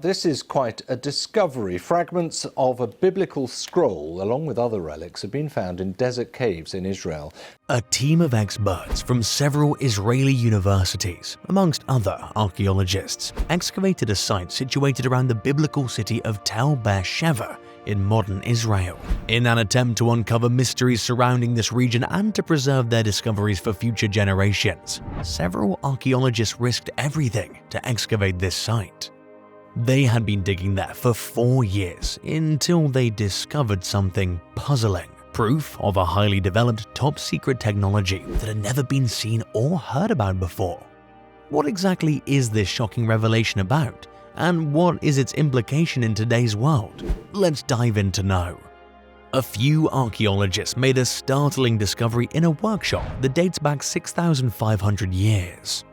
This is quite a discovery. Fragments of a biblical scroll, along with other relics, have been found in desert caves in Israel. A team of experts from several Israeli universities, amongst other archaeologists, excavated a site situated around the biblical city of Tel Be'er Sheva in modern Israel. In an attempt to uncover mysteries surrounding this region and to preserve their discoveries for future generations, several archaeologists risked everything to excavate this site. They had been digging there for 4 years until they discovered something puzzling. Proof of a highly developed top-secret technology that had never been seen or heard about before. What exactly is this shocking revelation about, and what is its implication in today's world? Let's dive in to know. A few archaeologists made a startling discovery in a workshop that dates back 6,500 years.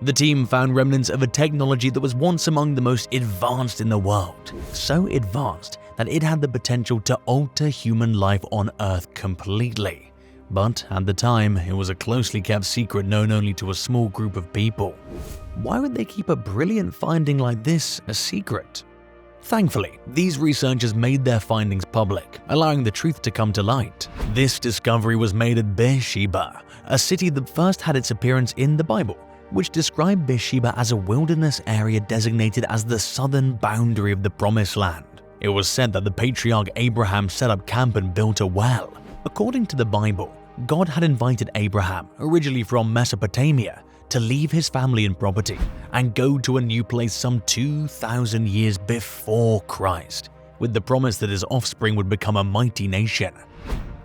The team found remnants of a technology that was once among the most advanced in the world, so advanced that it had the potential to alter human life on Earth completely. But at the time, it was a closely kept secret known only to a small group of people. Why would they keep a brilliant finding like this a secret? Thankfully, these researchers made their findings public, allowing the truth to come to light. This discovery was made at Be'er Sheva, a city that first had its appearance in the Bible, which described Be'er Sheva as a wilderness area designated as the southern boundary of the Promised Land. It was said that the patriarch Abraham set up camp and built a well. According to the Bible, God had invited Abraham, originally from Mesopotamia, to leave his family and property and go to a new place some 2,000 years before Christ, with the promise that his offspring would become a mighty nation.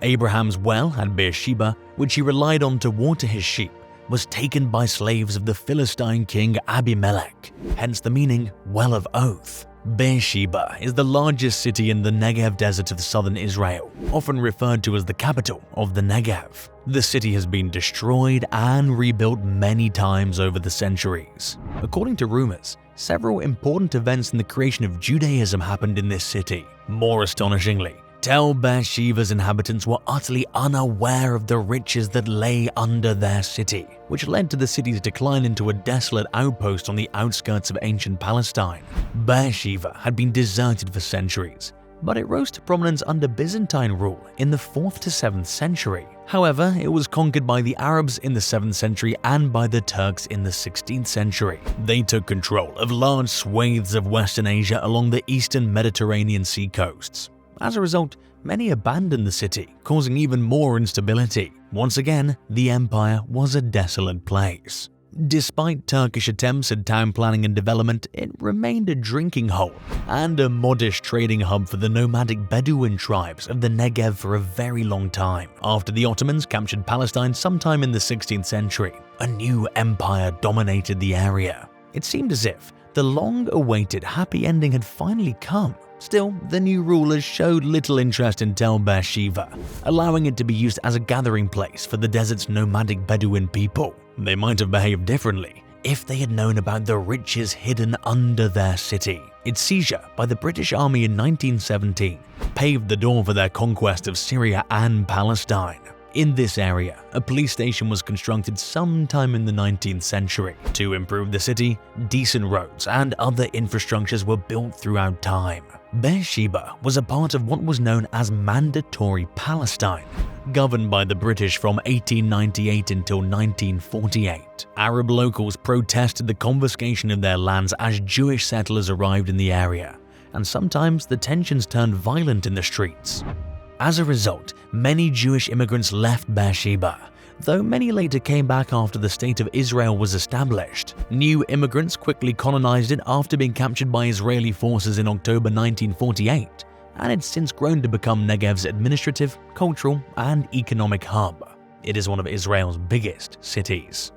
Abraham's well at Be'er Sheva, which he relied on to water his sheep, was taken by slaves of the Philistine king Abimelech, hence the meaning Well of Oath. Be'er Sheva is the largest city in the Negev desert of southern Israel, often referred to as the capital of the Negev. The city has been destroyed and rebuilt many times over the centuries. According to rumors, several important events in the creation of Judaism happened in this city. More astonishingly, Tel Be'er Sheva's inhabitants were utterly unaware of the riches that lay under their city, which led to the city's decline into a desolate outpost on the outskirts of ancient Palestine. Be'er Sheva had been deserted for centuries, but it rose to prominence under Byzantine rule in the 4th to 7th century. However, it was conquered by the Arabs in the 7th century and by the Turks in the 16th century. They took control of large swathes of Western Asia along the eastern Mediterranean sea coasts. As a result, many abandoned the city, causing even more instability. Once again, the empire was a desolate place. Despite Turkish attempts at town planning and development, it remained a drinking hole and a modish trading hub for the nomadic Bedouin tribes of the Negev for a very long time. After the Ottomans captured Palestine sometime in the 16th century, a new empire dominated the area. It seemed as if the long-awaited happy ending had finally come. Still, the new rulers showed little interest in Tel Be'er Sheva, allowing it to be used as a gathering place for the desert's nomadic Bedouin people. They might have behaved differently if they had known about the riches hidden under their city. Its seizure by the British Army in 1917 paved the door for their conquest of Syria and Palestine. In this area, a police station was constructed sometime in the 19th century. To improve the city, decent roads and other infrastructures were built throughout time. Be'er Sheva was a part of what was known as Mandatory Palestine, governed by the British from 1898 until 1948. Arab locals protested the confiscation of their lands as Jewish settlers arrived in the area, and sometimes the tensions turned violent in the streets. As a result, many Jewish immigrants left Be'er Sheva, though many later came back after the State of Israel was established. New immigrants quickly colonized it after being captured by Israeli forces in October 1948, and it's since grown to become Negev's administrative, cultural, and economic hub. It is one of Israel's biggest cities.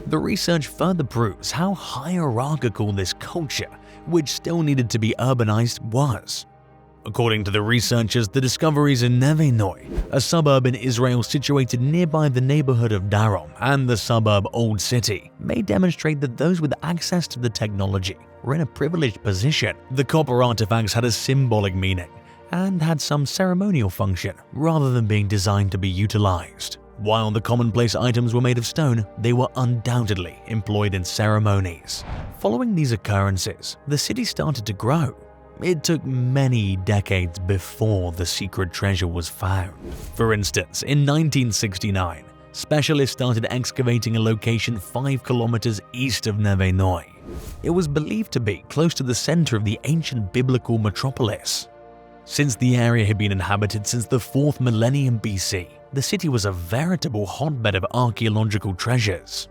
The research further proves how hierarchical this culture, which still needed to be urbanized, was. According to the researchers, the discoveries in Neve Noi, a suburb in Israel situated nearby the neighborhood of Darom, and the suburb Old City, may demonstrate that those with access to the technology were in a privileged position. The copper artifacts had a symbolic meaning and had some ceremonial function rather than being designed to be utilized. While the commonplace items were made of stone, they were undoubtedly employed in ceremonies. Following these occurrences, the city started to grow. It took many decades before the secret treasure was found. For instance, in 1969, specialists started excavating a location 5 kilometers east of Neve Noi. It was believed to be close to the center of the ancient biblical metropolis. Since the area had been inhabited since the 4th millennium BC, the city was a veritable hotbed of archaeological treasures.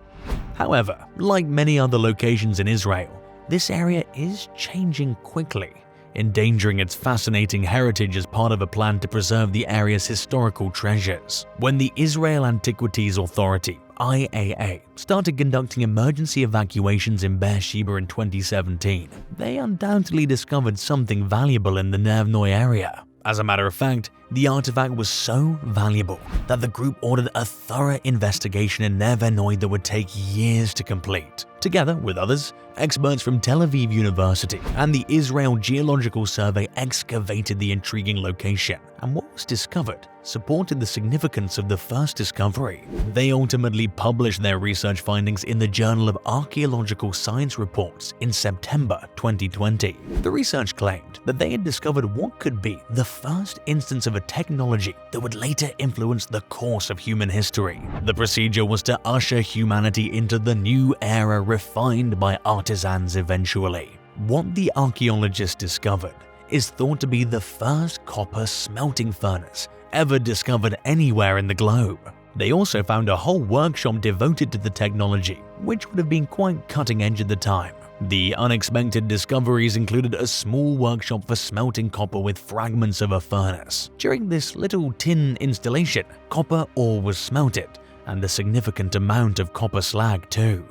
However, like many other locations in Israel, this area is changing quickly, endangering its fascinating heritage as part of a plan to preserve the area's historical treasures. When the Israel Antiquities Authority (IAA) started conducting emergency evacuations in Be'er Sheva in 2017, they undoubtedly discovered something valuable in the Neve Noi area. As a matter of fact, the artifact was so valuable that the group ordered a thorough investigation in Neve Noi that would take years to complete. Together with others, experts from Tel Aviv University and the Israel Geological Survey excavated the intriguing location, and what was discovered supported the significance of the first discovery. They ultimately published their research findings in the Journal of Archaeological Science Reports in September 2020. The research claimed that they had discovered what could be the first instance of a technology that would later influence the course of human history. The procedure was to usher humanity into the new era refined by artisans eventually. What the archaeologists discovered is thought to be the first copper smelting furnace ever discovered anywhere in the globe. They also found a whole workshop devoted to the technology, which would have been quite cutting edge at the time. The unexpected discoveries included a small workshop for smelting copper with fragments of a furnace. During this little tin installation, copper ore was smelted, and a significant amount of copper slag too.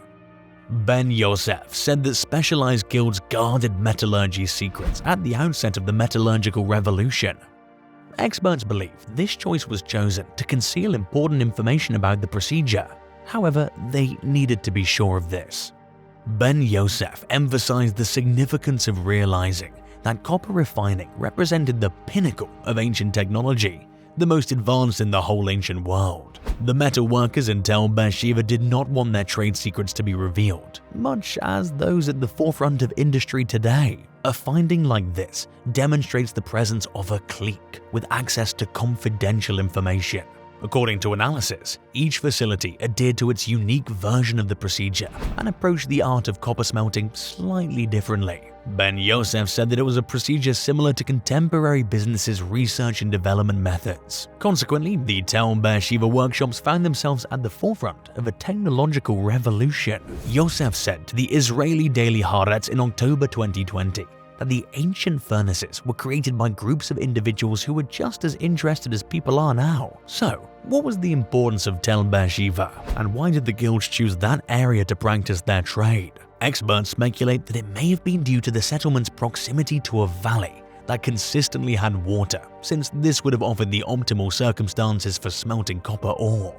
Ben Yosef said that specialized guilds guarded metallurgy secrets at the outset of the metallurgical revolution. Experts believe this choice was chosen to conceal important information about the procedure. However, they needed to be sure of this. Ben Yosef emphasized the significance of realizing that copper refining represented the pinnacle of ancient technology, the most advanced in the whole ancient world. The metal workers in Tel Be'er Sheva did not want their trade secrets to be revealed, much as those at the forefront of industry today. A finding like this demonstrates the presence of a clique with access to confidential information. According to analysis, each facility adhered to its unique version of the procedure and approached the art of copper smelting slightly differently. Ben Yosef said that it was a procedure similar to contemporary businesses' research and development methods. Consequently, the Tel Be'er Sheva workshops found themselves at the forefront of a technological revolution. Yosef said to the Israeli Daily Haaretz in October 2020 that the ancient furnaces were created by groups of individuals who were just as interested as people are now. So, what was the importance of Tel Be'er Sheva, and why did the guilds choose that area to practice their trade? Experts speculate that it may have been due to the settlement's proximity to a valley that consistently had water, since this would have offered the optimal circumstances for smelting copper ore.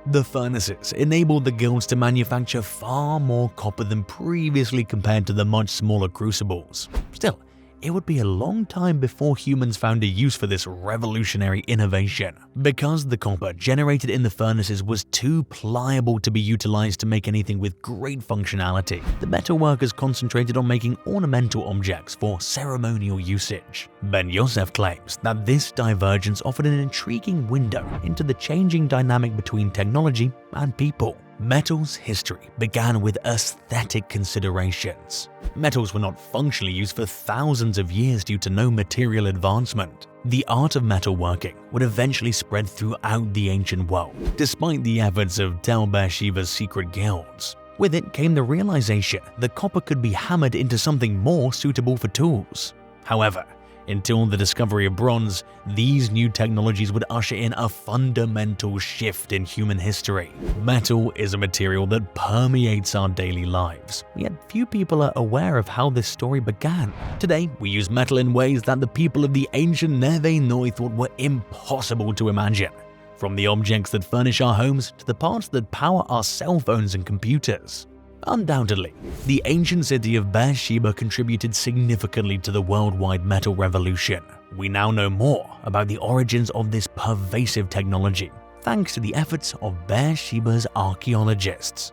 The furnaces enabled the guilds to manufacture far more copper than previously compared to the much smaller crucibles. Still, it would be a long time before humans found a use for this revolutionary innovation. Because the copper generated in the furnaces was too pliable to be utilized to make anything with great functionality, the metalworkers concentrated on making ornamental objects for ceremonial usage. Ben Yosef claims that this divergence offered an intriguing window into the changing dynamic between technology and people. Metals history began with aesthetic considerations. Metals were not functionally used for thousands of years due to no material advancement. The art of metalworking would eventually spread throughout the ancient world, despite the efforts of Tel Be'er Sheva's secret guilds. With it came the realization that copper could be hammered into something more suitable for tools. However, until the discovery of bronze, these new technologies would usher in a fundamental shift in human history. Metal is a material that permeates our daily lives, yet few people are aware of how this story began. Today, we use metal in ways that the people of the ancient Neve Noi thought were impossible to imagine. From the objects that furnish our homes to the parts that power our cell phones and computers. Undoubtedly, the ancient city of Be'er Sheva contributed significantly to the worldwide metal revolution. We now know more about the origins of this pervasive technology thanks to the efforts of Be'er Sheba's archaeologists.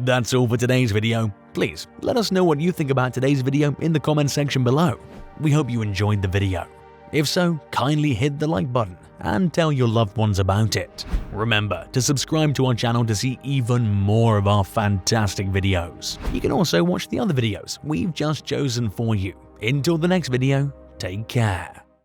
That's all for today's video. Please let us know what you think about today's video in the comment section below. We hope you enjoyed the video. If so, kindly hit the like button and tell your loved ones about it. Remember to subscribe to our channel to see even more of our fantastic videos. You can also watch the other videos we've just chosen for you. Until the next video, take care.